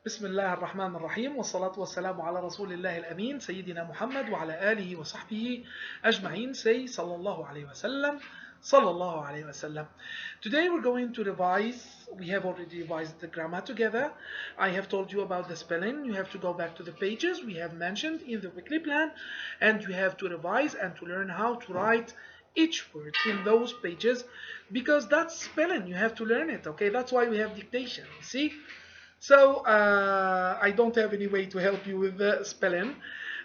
بسم الله الرحمن الرحيم والصلاة والسلام على رسول الله الأمين سيدنا محمد وعلى آله وصحبه أجمعين. Say صلى الله عليه وسلم صلى الله عليه وسلم. Today we're going to revise. We have already revised the grammar together. I have told you about the spelling. You have to go back to the pages we have mentioned in the weekly plan, and you have to revise and to learn how to write each word in those pages, because that's spelling. You have to learn it. Okay, that's why we have dictation. See. So I don't have any way to help you with the spelling.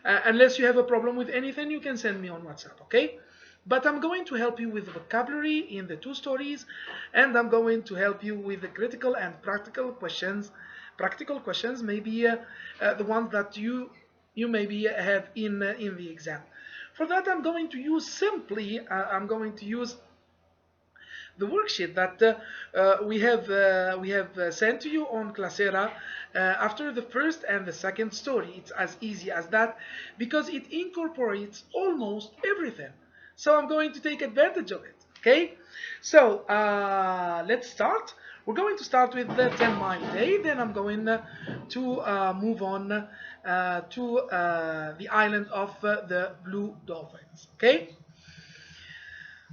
Unless you have a problem with anything, you can send me on WhatsApp, okay? But I'm going to help you with vocabulary in the two stories, and I'm going to help you with the critical and practical questions. Practical questions, maybe the ones that you maybe have in the exam. For that, I'm going to use the worksheet that we have sent to you on Classera after the first and the second story. It's as easy as that because it incorporates almost everything. So I'm going to take advantage of it. Okay, so let's start. We're going to start with the 10-mile day. Then I'm going to move on to the island of the Blue Dolphins. Okay.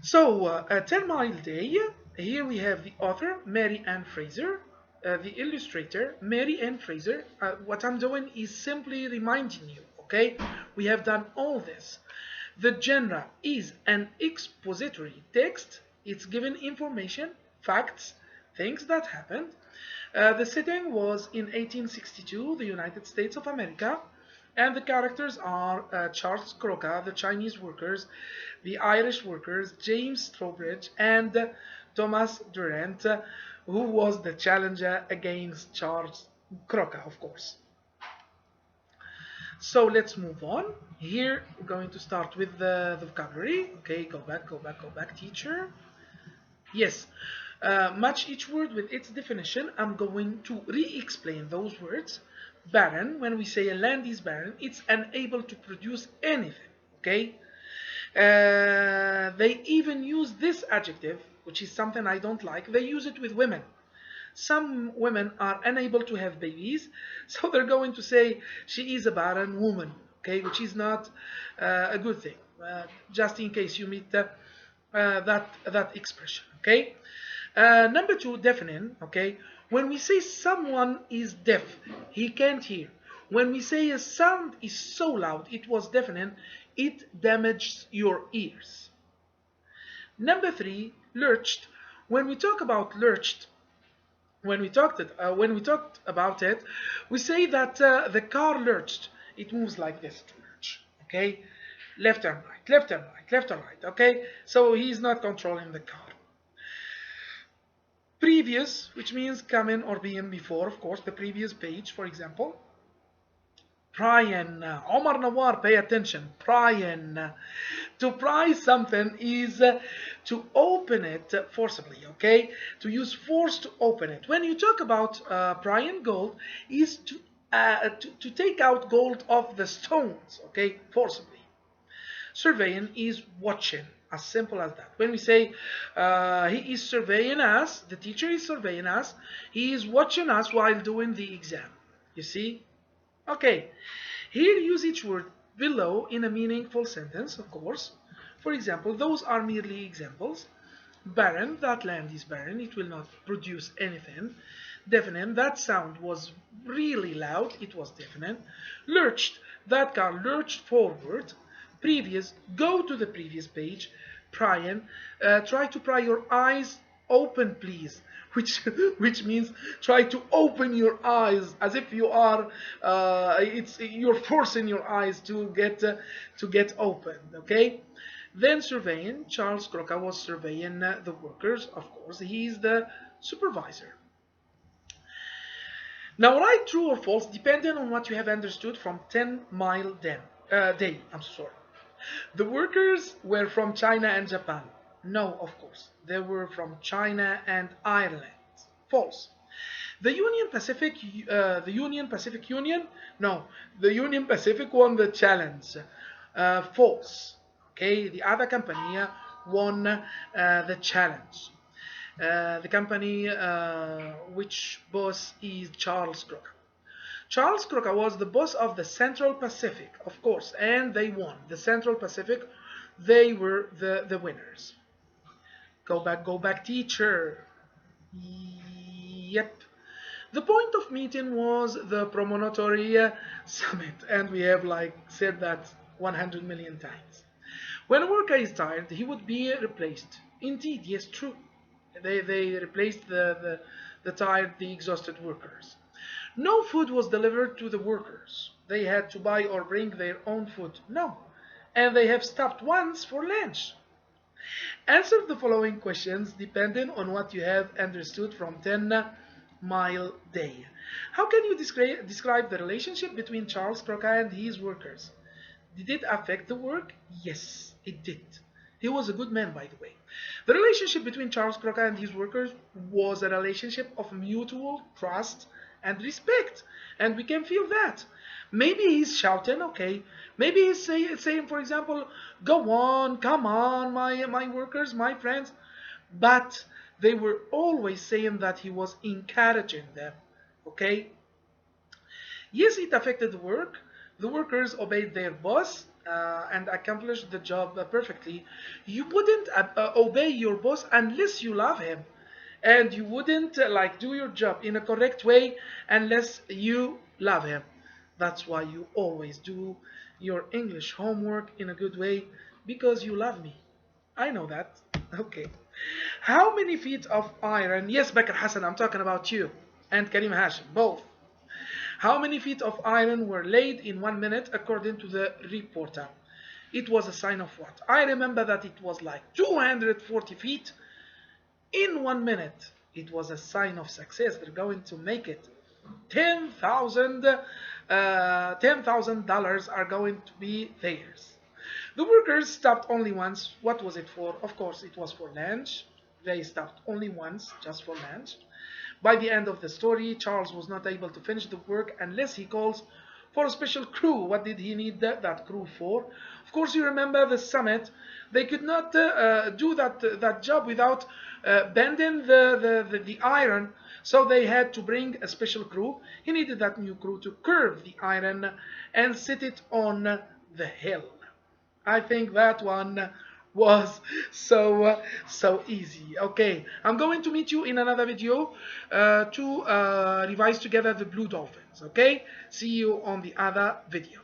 So, a 10-mile day. Here we have the author, Mary Ann Fraser, the illustrator, Mary Ann Fraser. What I'm doing is simply reminding you, okay? We have done all this. The genre is an expository text. It's given information, facts, things that happened. The setting was in 1862, the United States of America. And the characters are Charles Croca, the Chinese workers, the Irish workers, James Trowbridge, and Thomas Durant, who was the challenger against Charles Croca, of course. So let's move on. Here we're going to start with the vocabulary. Okay, go back, teacher. Yes, match each word with its definition. I'm going to re-explain those words. Barren, when we say a land is barren, it's unable to produce anything, okay? They even use this adjective, which is something I don't like. They use it with women. Some women are unable to have babies, so they're going to say she is a barren woman, okay? Which is not a good thing, just in case you meet that expression, okay? Number two, deafening, okay? When we say someone is deaf, he can't hear. When we say a sound is so loud, it was deafening, it damages your ears. Number three, lurched. When we talk about lurched, when we talked about it, we say that the car lurched. It moves like this to lurch, okay? Left and right, left and right, left and right, okay? So he's not controlling the car. Previous, which means coming or being before, of course, the previous page, for example. Prying. Omar Nawar, pay attention. Prying. To pry something is to open it forcibly, okay? To use force to open it. When you talk about prying gold, is to take out gold off the stones, okay? Forcibly. Surveying is watching. As simple as that. When we say he is surveying us, the teacher is surveying us, he is watching us while doing the exam. You see? Okay. Here use each word below in a meaningful sentence, of course. For example, those are merely examples. Barren, that land is barren, it will not produce anything. Deafening, that sound was really loud, it was deafening. Lurched, that car lurched forward. Previous, go to the previous page. Prying, try to pry your eyes open, please, which means try to open your eyes as if you are you're forcing your eyes to get open, okay? Then surveying, Charles Croca was surveying the workers, of course, he is the supervisor. Now write true or false depending on what you have understood from 10-mile day. I'm sorry. The workers were from China and Japan. No, of course. They were from China and Ireland. False. The Union Pacific Union? No, the Union Pacific won the challenge. False. Okay, the other company won the challenge. The company which boss is Charles Crocker. Charles Crocker was the boss of the Central Pacific, of course, and they won. The Central Pacific, they were the winners. Go back, teacher. Yep. The point of meeting was the promontory summit, and we have like said that 100 million times. When a worker is tired, he would be replaced. Indeed, yes, true. They replaced the tired, the exhausted workers. No food was delivered to the workers. They had to buy or bring their own food. No. And they have stopped once for lunch. Answer the following questions depending on what you have understood from 10-mile day. How can you describe the relationship between Charles Crocker and his workers? Did it affect the work? Yes, it did. He was a good man, by the way. The relationship between Charles Crocker and his workers was a relationship of mutual trust and respect, and we can feel that. Maybe he's shouting, okay. Maybe he's saying, for example, go on, come on, my workers, my friends. But they were always saying that he was encouraging them, okay. Yes, it affected the work. The workers obeyed their boss and accomplished the job perfectly. You wouldn't obey your boss unless you love him. And you wouldn't like do your job in a correct way unless you love him. That's why you always do your English homework in a good way because you love me. I know that. Okay. How many feet of iron? Yes, Bakr Hassan, I'm talking about you and Karim Hashim, both. How many feet of iron were laid in 1 minute according to the reporter? It was a sign of what? I remember that it was like 240 feet in 1 minute. It was a sign of success. They're going to make it. $10,000 are going to be theirs. The workers stopped only once. What was it for? Of course, it was for lunch. They stopped only once, just for lunch. By the end of the story, Charles was not able to finish the work unless he calls for a special crew. What did he need that crew for? Of course, you remember the summit. They could not do that job without bending the iron, so they had to bring a special crew. He needed that new crew to curve the iron and set it on the hill. I think that one was so easy. Okay, I'm going to meet you in another video to revise together the blue dolphins. Okay, see you on the other video.